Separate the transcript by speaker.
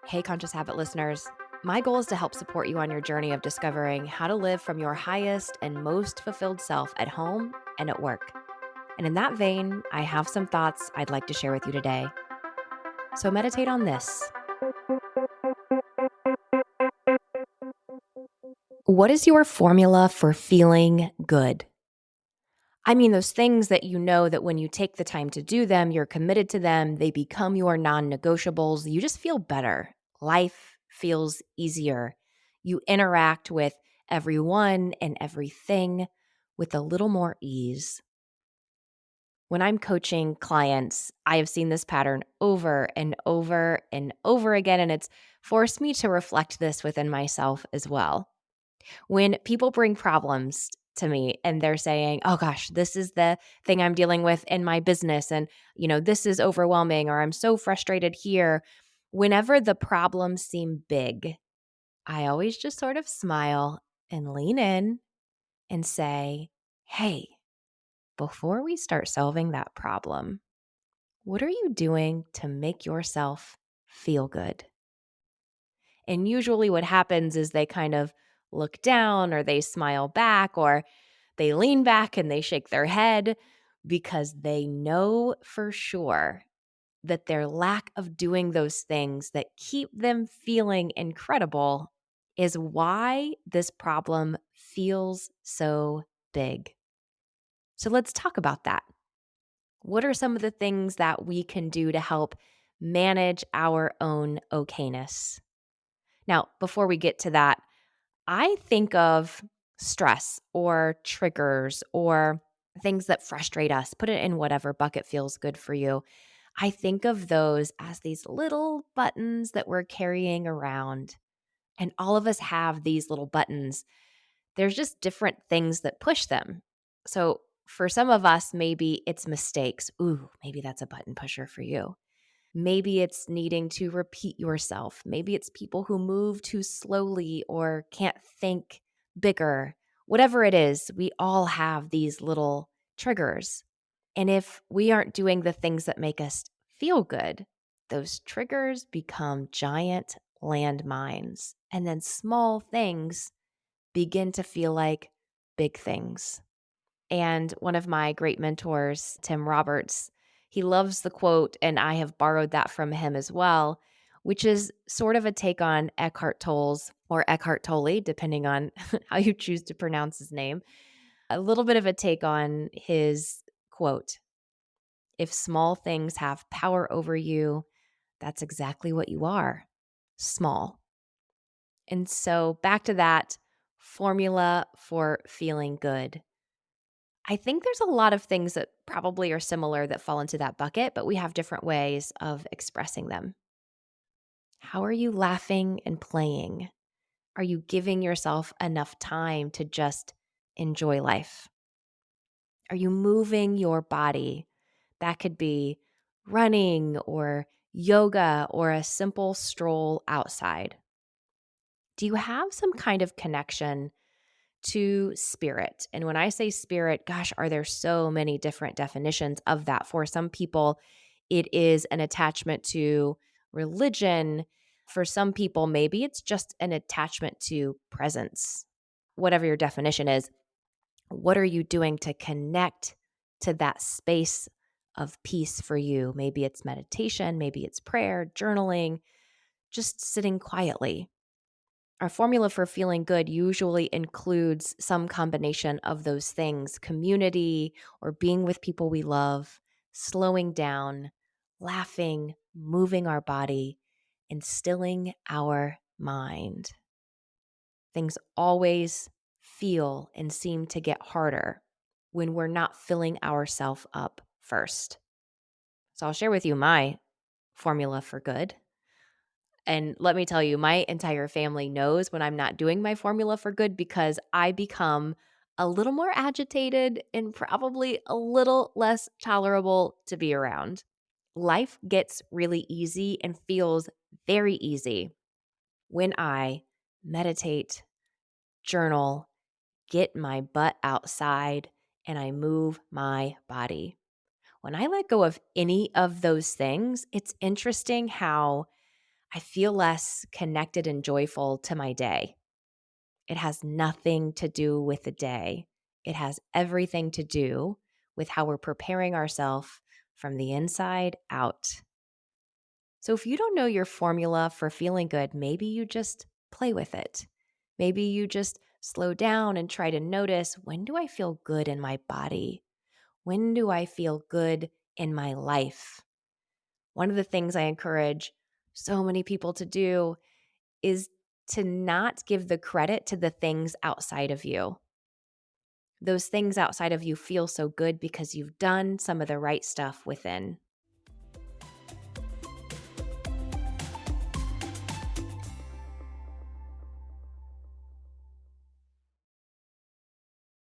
Speaker 1: Hey, Conscious Habit listeners. My goal is to help support you on your journey of discovering how to live from your highest and most fulfilled self at home and at work. And in that vein, I have some thoughts I'd like to share with you today. So meditate on this. What is your formula for feeling good? I mean, those things that you know that when you take the time to do them, you're committed to them, they become your non negotiables. You just feel better. Life feels easier. You interact with everyone and everything with a little more ease. When I'm coaching clients, I have seen this pattern over and over and over again, and it's forced me to reflect this within myself as well. When people bring problems to me and they're saying, "Oh gosh, this is the thing I'm dealing with in my business and, this is overwhelming or I'm so frustrated here." Whenever the problems seem big, I always just sort of smile and lean in and say, "Hey, before we start solving that problem, what are you doing to make yourself feel good?" And usually what happens is they kind of look down or they smile back or they lean back and they shake their head because they know for sure that their lack of doing those things that keep them feeling incredible is why this problem feels so big. So let's talk about that. What are some of the things that we can do to help manage our own okayness? Now, before we get to that, I think of stress or triggers or things that frustrate us. Put it in whatever bucket feels good for you. I think of those as these little buttons that we're carrying around. And all of us have these little buttons. There's just different things that push them. So for some of us, maybe it's mistakes. Ooh, maybe that's a button pusher for you. Maybe it's needing to repeat yourself. Maybe it's people who move too slowly or can't think bigger. Whatever it is, we all have these little triggers. And if we aren't doing the things that make us feel good, those triggers become giant landmines. And then small things begin to feel like big things. And one of my great mentors, Tim Roberts, he loves the quote, and I have borrowed that from him as well, which is sort of a take on Eckhart Tolle's or Eckhart Tolle, depending on how you choose to pronounce his name. A little bit of a take on his quote: "If small things have power over you, that's exactly what you are, small." And so back to that formula for feeling good. I think there's a lot of things that probably are similar that fall into that bucket, but we have different ways of expressing them. How are you laughing and playing? Are you giving yourself enough time to just enjoy life? Are you moving your body? That could be running or yoga or a simple stroll outside. Do you have some kind of connection to spirit? And when I say spirit, gosh, are there so many different definitions of that? For some people, it is an attachment to religion. For some people, maybe it's just an attachment to presence. Whatever your definition is, what are you doing to connect to that space of peace for you? Maybe it's meditation, maybe it's prayer, journaling, just sitting quietly. Our formula for feeling good usually includes some combination of those things: community or being with people we love, slowing down, laughing, moving our body, and stilling our mind. Things always feel and seem to get harder when we're not filling ourselves up first. So I'll share with you my formula for good. And let me tell you, my entire family knows when I'm not doing my formula for good because I become a little more agitated and probably a little less tolerable to be around. Life gets really easy and feels very easy when I meditate, journal, get my butt outside, and I move my body. When I let go of any of those things, it's interesting how I feel less connected and joyful to my day. It has nothing to do with the day. It has everything to do with how we're preparing ourselves from the inside out. So if you don't know your formula for feeling good, maybe you just play with it. Maybe you just slow down and try to notice, when do I feel good in my body? When do I feel good in my life? One of the things I encourage so many people to do is to not give the credit to the things outside of you. Those things outside of you feel so good because you've done some of the right stuff within.